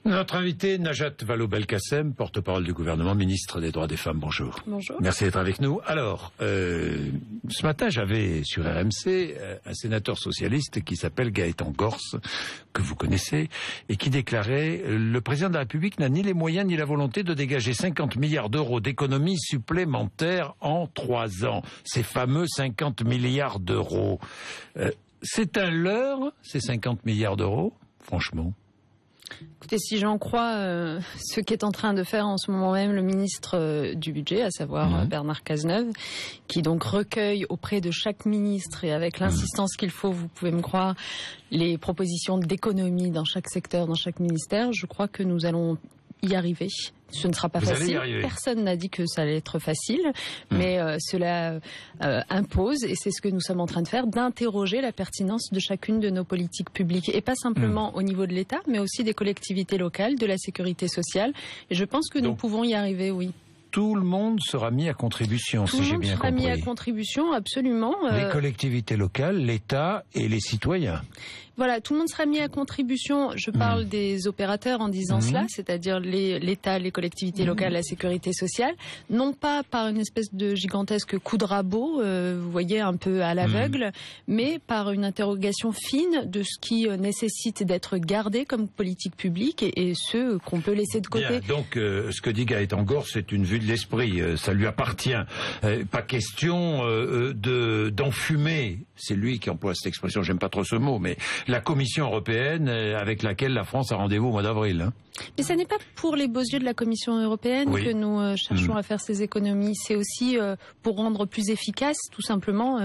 Notre invité, Najat Vallaud-Belkacem, porte-parole du gouvernement, ministre des Droits des Femmes. Bonjour. Bonjour. Merci d'être avec nous. Alors, ce matin, j'avais sur RMC un sénateur socialiste qui s'appelle Gaëtan Gors, que vous connaissez, et qui déclarait « Le président de la République n'a ni les moyens ni la volonté de dégager 50 milliards d'euros d'économies supplémentaires en 3 ans. » Ces fameux 50 milliards d'euros. C'est un leurre, ces 50 milliards d'euros, franchement. Écoutez, si j'en crois ce qu'est en train de faire en ce moment même le ministre du Budget, à savoir Bernard Cazeneuve, qui donc recueille auprès de chaque ministre et avec l'insistance qu'il faut, vous pouvez me croire, les propositions d'économie dans chaque secteur, dans chaque ministère, je crois que nous allons y arriver. Ce ne sera pas facile. Personne n'a dit que ça allait être facile, mais cela impose, et c'est ce que nous sommes en train de faire, d'interroger la pertinence de chacune de nos politiques publiques, et pas simplement au niveau de l'État, mais aussi des collectivités locales, de la sécurité sociale. Et je pense que nous pouvons y arriver, oui. Tout le monde sera mis à contribution, si j'ai bien compris. Tout le monde sera mis à contribution, absolument. Les collectivités locales, l'État et les citoyens. Voilà, tout le monde sera mis à contribution. Je parle des opérateurs en disant cela, c'est-à-dire l'État, les collectivités locales, la sécurité sociale, non pas par une espèce de gigantesque coup de rabot, vous voyez, un peu à l'aveugle, mais par une interrogation fine de ce qui nécessite d'être gardé comme politique publique et ce qu'on peut laisser de côté. Bien, donc ce que dit Gaëtan Gors, c'est une vue de l'esprit, ça lui appartient. Pas question d'enfumer, c'est lui qui emploie cette expression, j'aime pas trop ce mot, mais la Commission européenne avec laquelle la France a rendez-vous au mois d'avril. Mais ce n'est pas pour les beaux yeux de la Commission européenne que nous cherchons à faire ces économies. C'est aussi pour rendre plus efficace, tout simplement,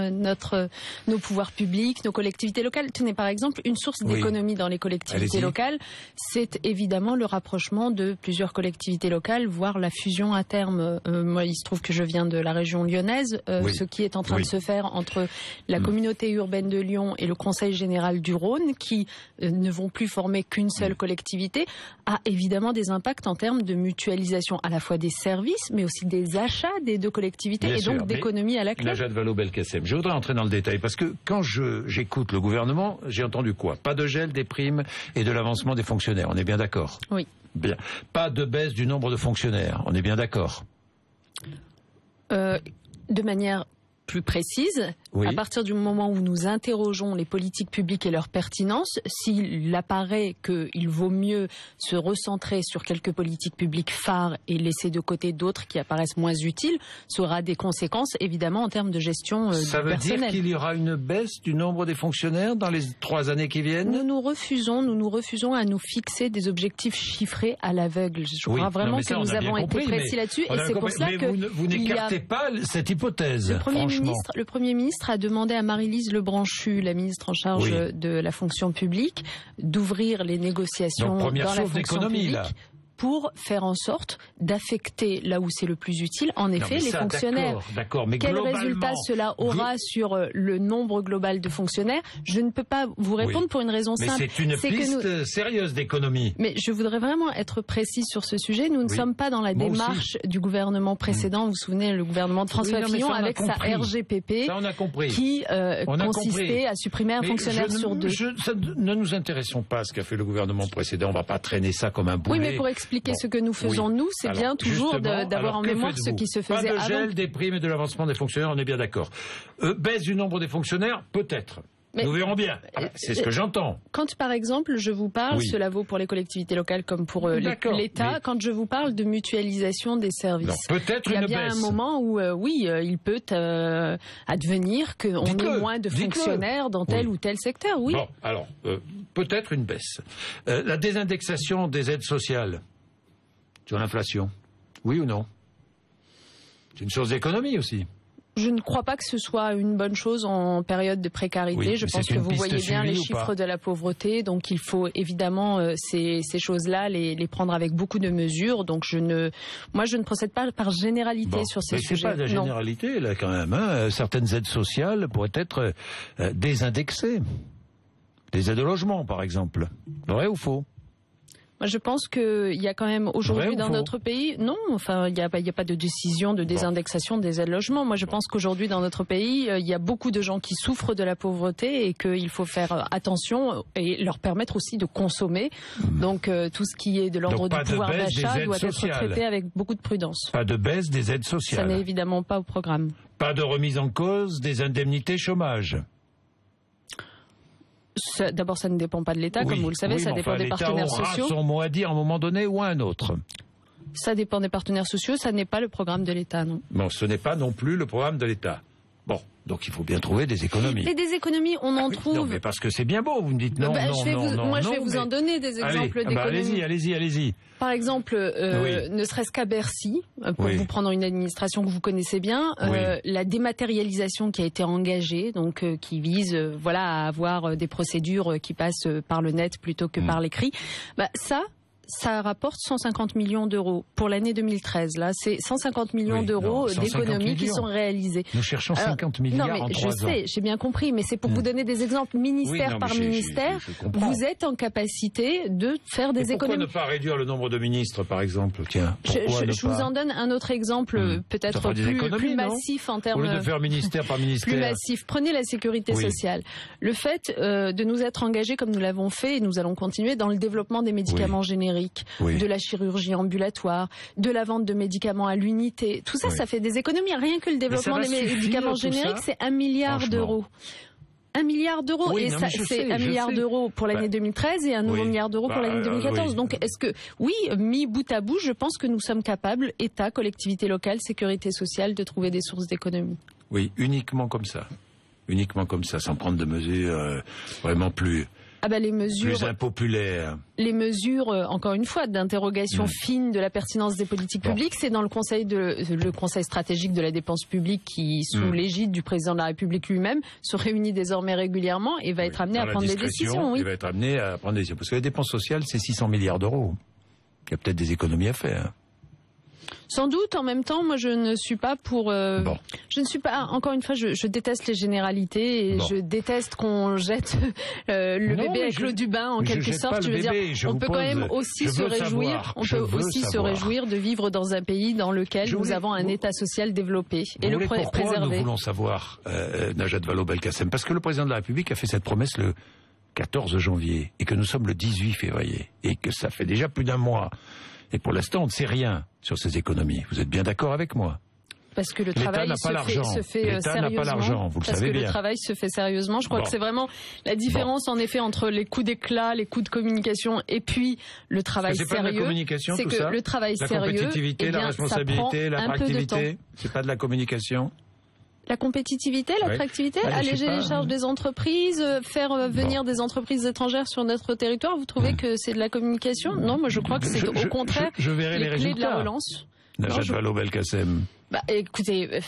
nos pouvoirs publics, nos collectivités locales. Tenez, par exemple, une source d'économie dans les collectivités locales, c'est évidemment le rapprochement de plusieurs collectivités locales, voire la fusion à terme. Moi, il se trouve que je viens de la région lyonnaise. Ce qui est en train de se faire entre la communauté urbaine de Lyon et le Conseil général du Rhône, qui ne vont plus former qu'une seule collectivité, a évidemment des impacts en termes de mutualisation à la fois des services, mais aussi des achats des deux collectivités et donc d'économie à la clé. Najat Vallaud-Belkacem, je voudrais entrer dans le détail parce que quand j'écoute le gouvernement, j'ai entendu quoi? Pas de gel des primes et de l'avancement des fonctionnaires, on est bien d'accord? Oui. Bien. Pas de baisse du nombre de fonctionnaires, on est bien d'accord? De manière plus précise, à partir du moment où nous interrogeons les politiques publiques et leur pertinence, s'il apparaît qu'il vaut mieux se recentrer sur quelques politiques publiques phares et laisser de côté d'autres qui apparaissent moins utiles, ça aura des conséquences évidemment en termes de gestion du personnel. Ça veut dire qu'il y aura une baisse du nombre des fonctionnaires dans les 3 années qui viennent? Nous nous refusons à nous fixer des objectifs chiffrés à l'aveugle. Je crois vraiment que nous avons été précis là-dessus et c'est pour cela que vous n'écartez pas cette hypothèse. Le Premier ministre a demandé à Maryse Lebranchu, la ministre en charge de la fonction publique, d'ouvrir les négociations dans la fonction publique pour faire en sorte d'affecter là où c'est le plus utile, en effet, les fonctionnaires. D'accord, mais quel résultat cela aura sur le nombre global de fonctionnaires? Je ne peux pas vous répondre pour une raison simple. Mais c'est une piste sérieuse d'économie. Mais je voudrais vraiment être précis sur ce sujet. Nous ne sommes pas dans la démarche du gouvernement précédent. Vous vous souvenez, le gouvernement de François Fillon avec sa RGPP qui consistait à supprimer un fonctionnaire sur 2. Ne nous intéressons pas à ce qu'a fait le gouvernement précédent. On ne va pas traîner ça comme un boulet. Oui, mais pour expliquer ce que nous faisons nous, c'est bien toujours d'avoir en mémoire ce qui se faisait avant. Pas de gel des primes et de l'avancement des fonctionnaires, on est bien d'accord. Baisse du nombre des fonctionnaires, peut-être. Nous verrons bien. C'est ce que j'entends. Quand, par exemple, je vous parle, cela vaut pour les collectivités locales comme pour l'État, quand je vous parle de mutualisation des services, peut-être il y a bien un moment où, il peut advenir qu'on ait moins de fonctionnaires dans tel ou tel secteur, Bon, alors, peut-être une baisse. La désindexation des aides sociales sur l'inflation, oui ou non? C'est une source d'économie aussi. Je ne crois pas que ce soit une bonne chose en période de précarité. Je pense que vous voyez bien les chiffres de la pauvreté. Donc il faut évidemment ces choses-là les prendre avec beaucoup de mesures. Donc moi je ne procède pas par généralité sur ces sujets. C'est pas de la généralité là quand même. Certaines aides sociales pourraient être désindexées. Les aides au logement par exemple. Vrai ou faux? Moi, je pense qu'il y a quand même aujourd'hui dans notre pays, non, enfin, il n'y a pas de décision de désindexation des aides logement. Moi, je pense qu'aujourd'hui dans notre pays, il y a beaucoup de gens qui souffrent de la pauvreté et qu'il faut faire attention et leur permettre aussi de consommer. Donc, tout ce qui est de l'ordre du pouvoir d'achat doit être traité avec beaucoup de prudence. Pas de baisse des aides sociales. Ça n'est évidemment pas au programme. Pas de remise en cause des indemnités chômage. D'abord, ça ne dépend pas de l'État, comme vous le savez, ça dépend des partenaires sociaux. L'État aura son mot à dire à un moment donné ou à un autre. Ça dépend des partenaires sociaux, ça n'est pas le programme de l'État, non. Bon, ce n'est pas non plus le programme de l'État. Bon, donc il faut bien trouver des économies. Mais des économies, on en trouve. Non, mais parce que c'est bien beau, vous me dites non, Moi, je vais vous en donner des exemples d'économies. Allez-y. Par exemple, ne serait-ce qu'à Bercy, pour vous prendre une administration que vous connaissez bien, la dématérialisation qui a été engagée, donc qui vise à avoir des procédures qui passent par le net plutôt que par l'écrit, ça rapporte 150 millions d'euros pour l'année 2013. Là, c'est 150 millions d'euros d'économies qui sont réalisées. Nous cherchons 50 milliards en 3 ans. Je sais, j'ai bien compris, mais c'est pour vous donner des exemples ministère par ministère. Vous êtes en capacité de faire des économies. Pourquoi ne pas réduire le nombre de ministres, par exemple? Tiens, je vous en donne un autre exemple, peut-être plus massif en termes... Au lieu de faire ministère par ministère. Plus massif. Prenez la sécurité sociale. Le fait de nous être engagés, comme nous l'avons fait, et nous allons continuer, dans le développement des médicaments génériques, de la chirurgie ambulatoire, de la vente de médicaments à l'unité. Tout ça, ça fait des économies. Rien que le développement des médicaments génériques, c'est 1 milliard d'euros. 1 milliard d'euros, et ça, c'est 1 milliard d'euros pour l'année 2013 et un nouveau milliard d'euros pour l'année 2014. Donc, est-ce que, mis bout à bout, je pense que nous sommes capables, État, collectivités locales, sécurité sociale, de trouver des sources d'économie. Oui, uniquement comme ça, sans prendre de mesures vraiment plus impopulaires. Les mesures, encore une fois, d'interrogation fine de la pertinence des politiques publiques, c'est dans le conseil stratégique de la dépense publique qui, sous l'égide du président de la République lui-même, se réunit désormais régulièrement et va être amené à prendre des décisions. Il va être amené à prendre des décisions. Parce que les dépenses sociales, c'est 600 milliards d'euros. Il y a peut-être des économies à faire. Sans doute, en même temps, moi je ne suis pas pour... Je ne suis pas... Encore une fois, je déteste les généralités et je déteste qu'on jette le bébé avec l'eau du bain, en quelque sorte. Je veux dire, on peut quand même aussi se réjouir. On peut aussi se réjouir de vivre dans un pays dans lequel nous avons un État social développé et le préserver. Pourquoi nous voulons savoir, Najat Vallaud-Belkacem? Parce que le président de la République a fait cette promesse le 14 janvier et que nous sommes le 18 février et que ça fait déjà plus d'un mois. Et pour l'instant, on ne sait rien sur ces économies. Vous êtes bien d'accord avec moi? Parce que le travail se fait L'État n'a pas l'argent, vous le savez bien. Parce que le travail se fait sérieusement. Je crois que c'est vraiment la différence, en effet, entre les coups d'éclat, les coups de communication et puis le travail sérieux. C'est pas de la communication, tout ça? C'est que le travail sérieux, la compétitivité, la responsabilité, l'attractivité, c'est pas de la communication? La compétitivité, l'attractivité, alléger les charges des entreprises, faire venir des entreprises étrangères sur notre territoire, vous trouvez que c'est de la communication? Non, moi je crois que c'est au contraire les clés de la relance. Najat Vallaud-Belkacem. Écoutez,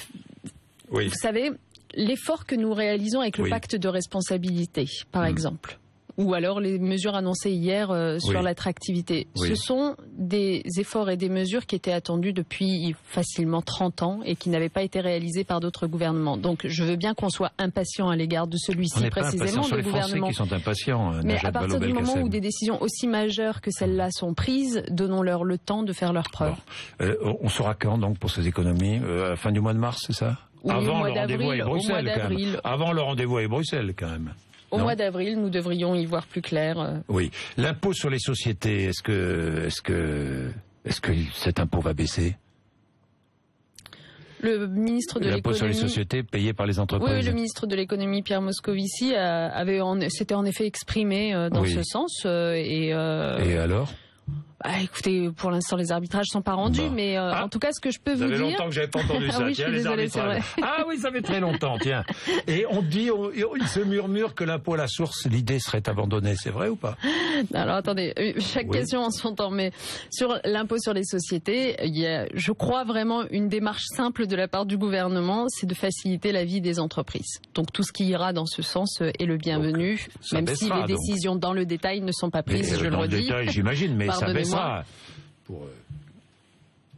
vous savez, l'effort que nous réalisons avec le pacte de responsabilité, par exemple, ou alors les mesures annoncées hier sur l'attractivité. Ce sont des efforts et des mesures qui étaient attendus depuis facilement 30 ans et qui n'avaient pas été réalisés par d'autres gouvernements. Donc je veux bien qu'on soit impatient à l'égard de celui-ci précisément, des gouvernements. Qui sont impatients, mais à partir du moment où des décisions aussi majeures que celles-là sont prises, donnons-leur le temps de faire leurs preuves. On saura quand donc pour ces économies? À la fin du mois de mars, c'est ça? Avant le rendez-vous avec Bruxelles, Avant le rendez-vous avec Bruxelles, quand même. Au mois d'avril, nous devrions y voir plus clair. Oui. L'impôt sur les sociétés, est-ce que cet impôt va baisser? Le ministre de l'économie... L'impôt sur les sociétés payé par les entreprises. Oui, le ministre de l'économie, Pierre Moscovici, s'était en effet exprimé dans ce sens. Et alors? Écoutez, pour l'instant, les arbitrages sont pas rendus, mais en tout cas, ce que je peux vous dire... Ça fait longtemps que j'avais pas entendu ça. Oui, je suis désolée, c'est vrai. Ah oui, ça fait très longtemps, tiens. Et on dit, il se murmure que l'impôt à la source, l'idée serait abandonnée. C'est vrai ou pas? Alors attendez, chaque question en son temps, mais sur l'impôt sur les sociétés, il y a, je crois vraiment, une démarche simple de la part du gouvernement, c'est de faciliter la vie des entreprises. Donc tout ce qui ira dans ce sens est le bienvenu, même si les décisions dans le détail ne sont pas prises, je le redis. Dans le détail, j'imagine, mais ça baissera.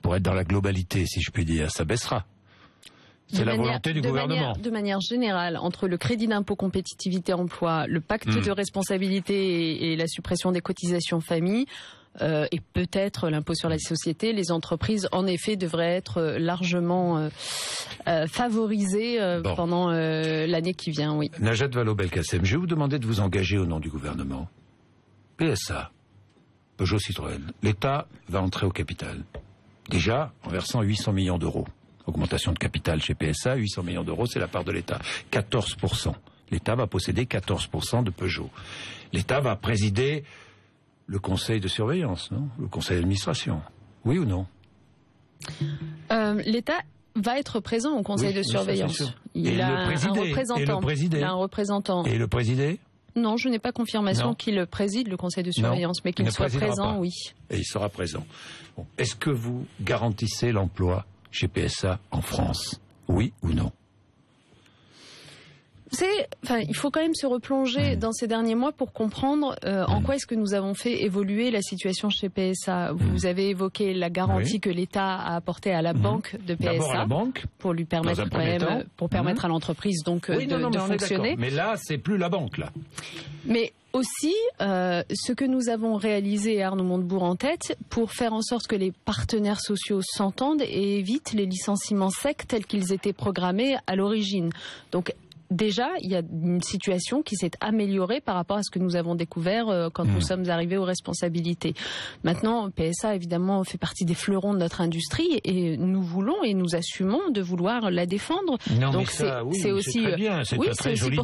Pour être dans la globalité, si je puis dire, ça baissera. C'est la volonté du gouvernement. De manière générale, entre le crédit d'impôt compétitivité emploi, le pacte de responsabilité et la suppression des cotisations famille, et peut-être l'impôt sur la société, les entreprises, en effet, devraient être largement favorisées pendant l'année qui vient, oui. Najat Vallaud-Belkacem, je vais vous demander de vous engager au nom du gouvernement. PSA, Peugeot Citroën, l'État va entrer au capital. Déjà, en versant 800 millions d'euros. Augmentation de capital chez PSA, 800 millions d'euros, c'est la part de l'État. 14%. L'État va posséder 14% de Peugeot. L'État va présider le conseil de surveillance, non ? Le conseil d'administration. Oui ou non ? L'État va être présent au conseil de surveillance. Il a un représentant. Il a un représentant. Et le présider ? Non, je n'ai pas confirmation qu'il préside le conseil de surveillance, mais qu'il soit présent, pas. Oui. Et il sera présent. Bon. Est-ce que vous garantissez l'emploi chez PSA en France ? Oui ou non ? Il faut quand même se replonger dans ces derniers mois pour comprendre en quoi est-ce que nous avons fait évoluer la situation chez PSA. Vous avez évoqué la garantie que l'État a apportée à la banque de PSA. D'abord à la banque, pour lui permettre quand même, pour permettre à l'entreprise donc de fonctionner. Mais là, c'est plus la banque là. Mais aussi, ce que nous avons réalisé, Arnaud Montebourg en tête, pour faire en sorte que les partenaires sociaux s'entendent et évitent les licenciements secs tels qu'ils étaient programmés à l'origine. Donc, déjà, il y a une situation qui s'est améliorée par rapport à ce que nous avons découvert quand nous sommes arrivés aux responsabilités. Maintenant, PSA, évidemment, fait partie des fleurons de notre industrie et nous voulons et nous assumons de vouloir la défendre. Non, donc c'est aussi pour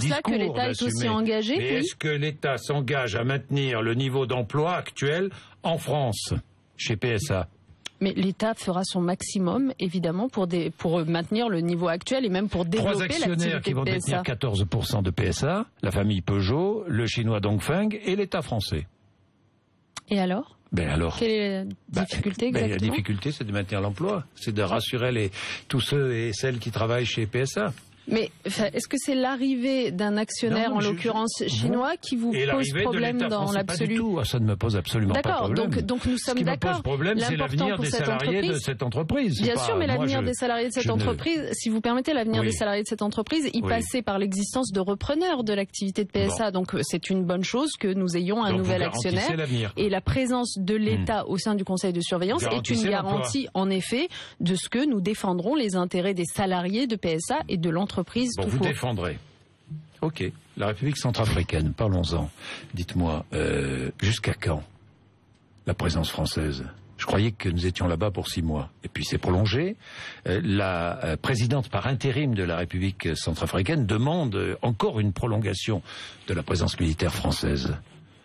cela que l'État est aussi engagé. Mais est-ce que l'État s'engage à maintenir le niveau d'emploi actuel en France, chez PSA ? Mais l'État fera son maximum, évidemment, pour maintenir le niveau actuel et même pour développer l'activité de PSA. 3 actionnaires qui vont détenir 14% de PSA, la famille Peugeot, le chinois Dongfeng et l'État français. Et alors ? Quelle est la difficulté exactement ? La difficulté, c'est de maintenir l'emploi. C'est de rassurer tous ceux et celles qui travaillent chez PSA. Mais est-ce que c'est l'arrivée d'un actionnaire, en l'occurrence chinois, qui vous pose problème dans l'absolu ? Ça ne me pose absolument pas de problème. D'accord, donc nous sommes d'accord. Ce qui me pose problème, c'est l'avenir des salariés de cette entreprise. Bien sûr, mais l'avenir des salariés de cette entreprise, si vous permettez, l'avenir des salariés de cette entreprise, il passait par l'existence de repreneurs de l'activité de PSA. Donc c'est une bonne chose que nous ayons un nouvel actionnaire. Et la présence de l'État au sein du conseil de surveillance est une garantie, en effet, de ce que nous défendrons les intérêts des salariés de PSA et de l'entreprise. Vous défendrez. Ok. La République centrafricaine, parlons-en. Dites-moi, jusqu'à quand la présence française ? Je croyais que nous étions là-bas pour 6 mois. Et puis c'est prolongé. La présidente par intérim de la République centrafricaine demande encore une prolongation de la présence militaire française.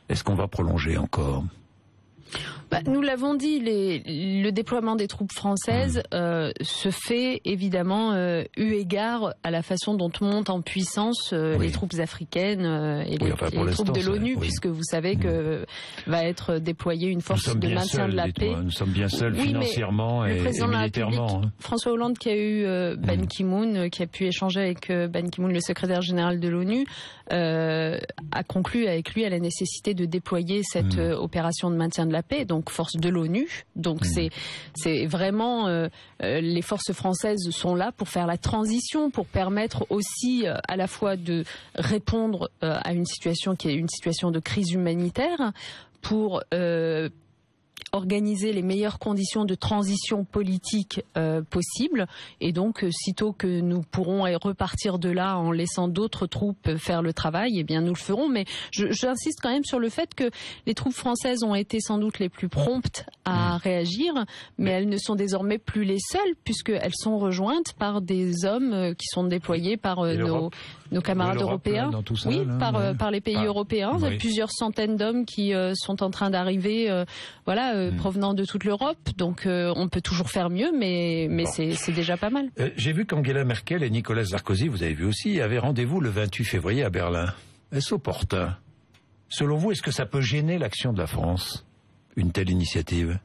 Est-ce qu'on va prolonger encore ? Nous l'avons dit, le déploiement des troupes françaises se fait évidemment eu égard à la façon dont montent en puissance les troupes africaines et les troupes de l'ONU, puisque vous savez que va être déployée une force de maintien de la paix. Nous sommes bien seuls financièrement et militairement. François Hollande qui a eu Ban Ki-moon, qui a pu échanger avec Ban Ki-moon, le secrétaire général de l'ONU, a conclu avec lui à la nécessité de déployer cette opération de maintien de la paix, donc force de l'ONU. Donc c'est vraiment les forces françaises sont là pour faire la transition, pour permettre aussi à la fois de répondre à une situation qui est une situation de crise humanitaire, pour organiser les meilleures conditions de transition politique possibles. Et donc, sitôt que nous pourrons repartir de là en laissant d'autres troupes faire le travail, eh bien, nous le ferons. Mais j'insiste quand même sur le fait que les troupes françaises ont été sans doute les plus promptes à réagir, mais elles ne sont désormais plus les seules, puisqu'elles sont rejointes par des hommes qui sont déployés par nos camarades européens. Par les pays européens. Il y a plusieurs centaines d'hommes qui sont en train d'arriver, provenant de toute l'Europe. Donc on peut toujours faire mieux, mais c'est déjà pas mal. J'ai vu qu'Angela Merkel et Nicolas Sarkozy, vous avez vu aussi, avaient rendez-vous le 28 février à Berlin. Est-ce opportun ? Selon vous, est-ce que ça peut gêner l'action de la France, une telle initiative ?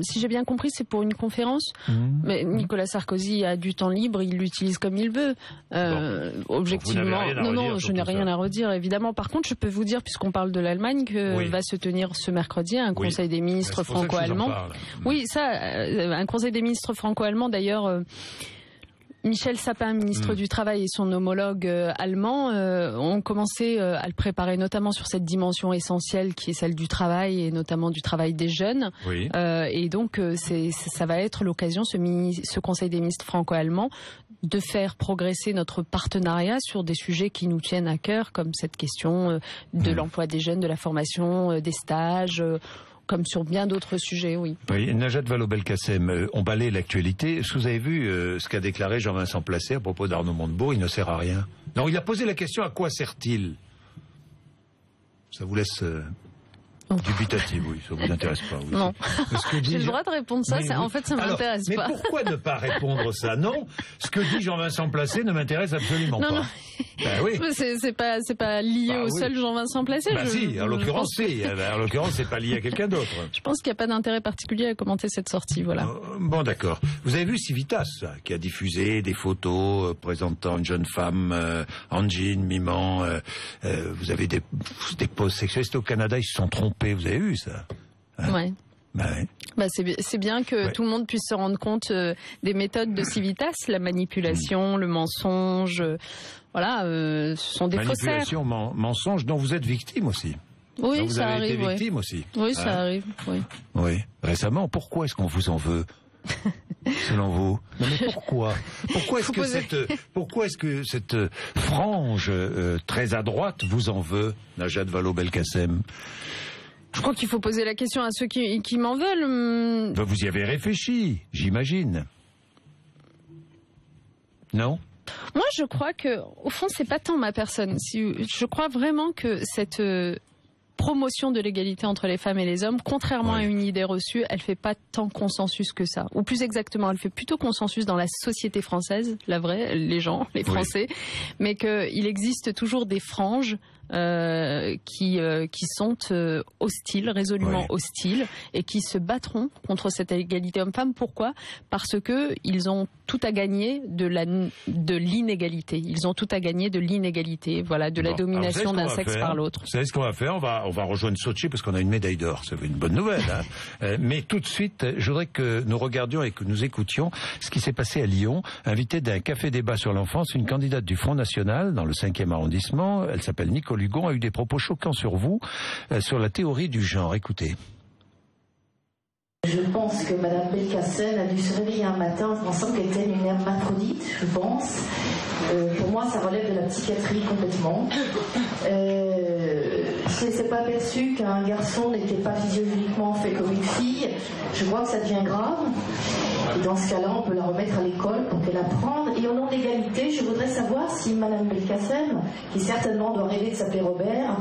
Si j'ai bien compris, c'est pour une conférence. Mais Nicolas Sarkozy a du temps libre, il l'utilise comme il veut. Objectivement, je n'ai rien à redire, évidemment. Par contre, je peux vous dire, puisqu'on parle de l'Allemagne, que va se tenir ce mercredi un Conseil des ministres franco-allemand. Un Conseil des ministres franco-allemands, d'ailleurs. Michel Sapin, ministre du Travail, et son homologue allemand ont commencé à le préparer, notamment sur cette dimension essentielle qui est celle du travail et notamment du travail des jeunes. Oui. Et donc ça va être l'occasion, ce Conseil des ministres franco-allemand, de faire progresser notre partenariat sur des sujets qui nous tiennent à cœur, comme cette question de l'emploi des jeunes, de la formation, des stages, comme sur bien d'autres sujets, oui. Oui, Najat Vallaud-Belkacem, on balaye l'actualité. Est-ce que vous avez vu ce qu'a déclaré Jean-Vincent Placé à propos d'Arnaud Montebourg? Il ne sert à rien. Non, il a posé la question, à quoi sert-il? Ça vous laisse... dubitatif, oui, ça vous intéresse pas. Oui. Non, j'ai le droit de répondre ça, en fait ça m'intéresse pas. Mais pourquoi ne pas répondre ça? Non, ce que dit Jean-Vincent Placé ne m'intéresse absolument pas. Non. Ben oui. C'est pas lié au seul Jean-Vincent Placé. Si, en l'occurrence si. En l'occurrence, c'est pas lié à quelqu'un d'autre. Je pense qu'il n'y a pas d'intérêt particulier à commenter cette sortie, voilà. Bon, d'accord. Vous avez vu Civitas, qui a diffusé des photos présentant une jeune femme en jean, mimant. Vous avez des poses sexuelles. C'était au Canada, ils se sont trompés. Vous avez vu ça? Hein? Ouais. Ouais. C'est bien que tout le monde puisse se rendre compte des méthodes de Civitas, la manipulation, le mensonge, voilà, ce sont des faussaires. Manipulation, mensonge dont vous êtes victime aussi. Oui, dont vous ça avez arrive. Été victime aussi. Oui, ça arrive. Oui. Oui. Récemment, pourquoi est-ce qu'on vous en veut? Selon vous? Non mais pourquoi? Pourquoi est-ce que cette frange très à droite vous en veut, Najat Vallaud-Belkacem? Je crois qu'il faut poser la question à ceux qui m'en veulent. Vous y avez réfléchi, j'imagine. Non? Moi, je crois que, au fond, c'est pas tant ma personne. Je crois vraiment que cette promotion de l'égalité entre les femmes et les hommes, contrairement à une idée reçue, elle fait pas tant consensus que ça. Ou plus exactement, elle fait plutôt consensus dans la société française, la vraie, les gens, les Français, mais qu'il existe toujours des franges qui sont hostiles, résolument hostiles, et qui se battront contre cette égalité homme-femme. Pourquoi? Parce que ils ont tout à gagner de l'inégalité. Ils ont tout à gagner de l'inégalité, voilà, de la domination d'un sexe par l'autre. Vous savez ce qu'on va faire? On va rejoindre Sochi parce qu'on a une médaille d'or. C'est une bonne nouvelle. Hein. Mais tout de suite, je voudrais que nous regardions et que nous écoutions ce qui s'est passé à Lyon. Invitée d'un café débat sur l'enfance, une candidate du Front National dans le 5e arrondissement, elle s'appelle Nicole Hugon, a eu des propos choquants sur vous, sur la théorie du genre. Écoutez. Je pense que Mme Belkacem a dû se réveiller un matin en pensant qu'elle était une hermaphrodite, je pense. Pour moi, ça relève de la psychiatrie complètement. Si elle ne s'est pas aperçue qu'un garçon n'était pas physiologiquement fait comme une fille, je vois que ça devient grave. Et dans ce cas-là, on peut la remettre à l'école pour qu'elle apprenne. Et au nom de l'égalité, je voudrais savoir si Mme Belkacem, qui certainement doit rêver de s'appeler Robert,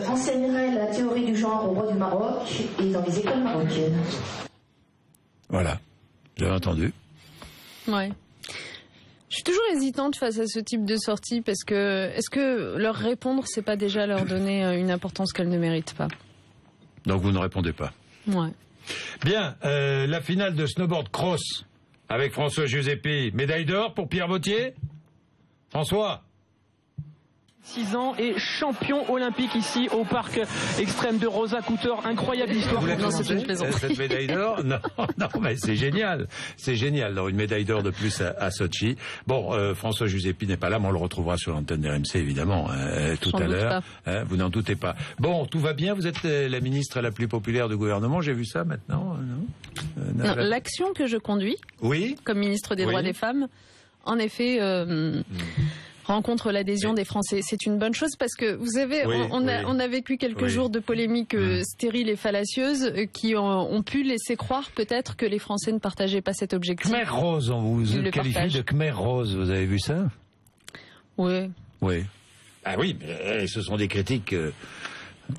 enseignerait la théorie du genre au roi du Maroc et dans les écoles marocaines. Voilà, vous avez entendu. Ouais. Je suis toujours hésitante face à ce type de sortie parce que est-ce que leur répondre, c'est pas déjà leur donner une importance qu'elles ne méritent pas? Donc vous ne répondez pas. Ouais. Bien, la finale de snowboard cross avec François Giuseppi. Médaille d'or pour Pierre Vautier. François. 6 ans et champion olympique ici au parc extrême de Rosa Couture. Incroyable histoire. Non, c'est une plaisanterie. Cette médaille d'or, non, mais c'est génial. C'est génial. Alors, une médaille d'or de plus à Sochi. Bon, François Giuseppi n'est pas là, mais on le retrouvera sur l'antenne d'RMC, évidemment, tout à l'heure. Vous n'en doutez pas. Bon, tout va bien. Vous êtes la ministre la plus populaire du gouvernement. J'ai vu ça maintenant. Non, l'action que je conduis, comme ministre des droits des femmes, en effet, rencontre l'adhésion des Français. C'est une bonne chose parce que, vous savez, on a vécu quelques jours de polémiques stériles et fallacieuses qui ont pu laisser croire peut-être que les Français ne partageaient pas cet objectif. Khmer Rose, on vous qualifie de Khmer Rose, vous avez vu ça? Oui. Oui. Ah oui, mais ce sont des critiques...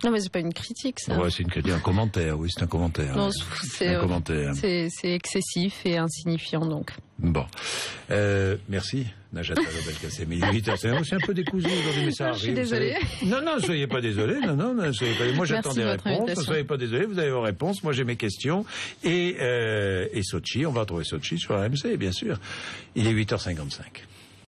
Non, mais c'est pas une critique, ça. Ouais, c'est une critique, un commentaire, oui, c'est un commentaire. Non, c'est un commentaire. C'est excessif et insignifiant, donc. Bon. Merci, Najat Vallaud-Belkacem. Il est 8h05. Je suis un peu décousu aujourd'hui, mais ça arrive. Je suis désolée. Non, ne soyez pas désolée. Non, soyez pas... Moi, j'attends des réponses. Ne soyez pas désolée, vous avez vos réponses. Moi, j'ai mes questions. Et Sochi, on va retrouver Sochi sur RMC, bien sûr. Il est 8h55.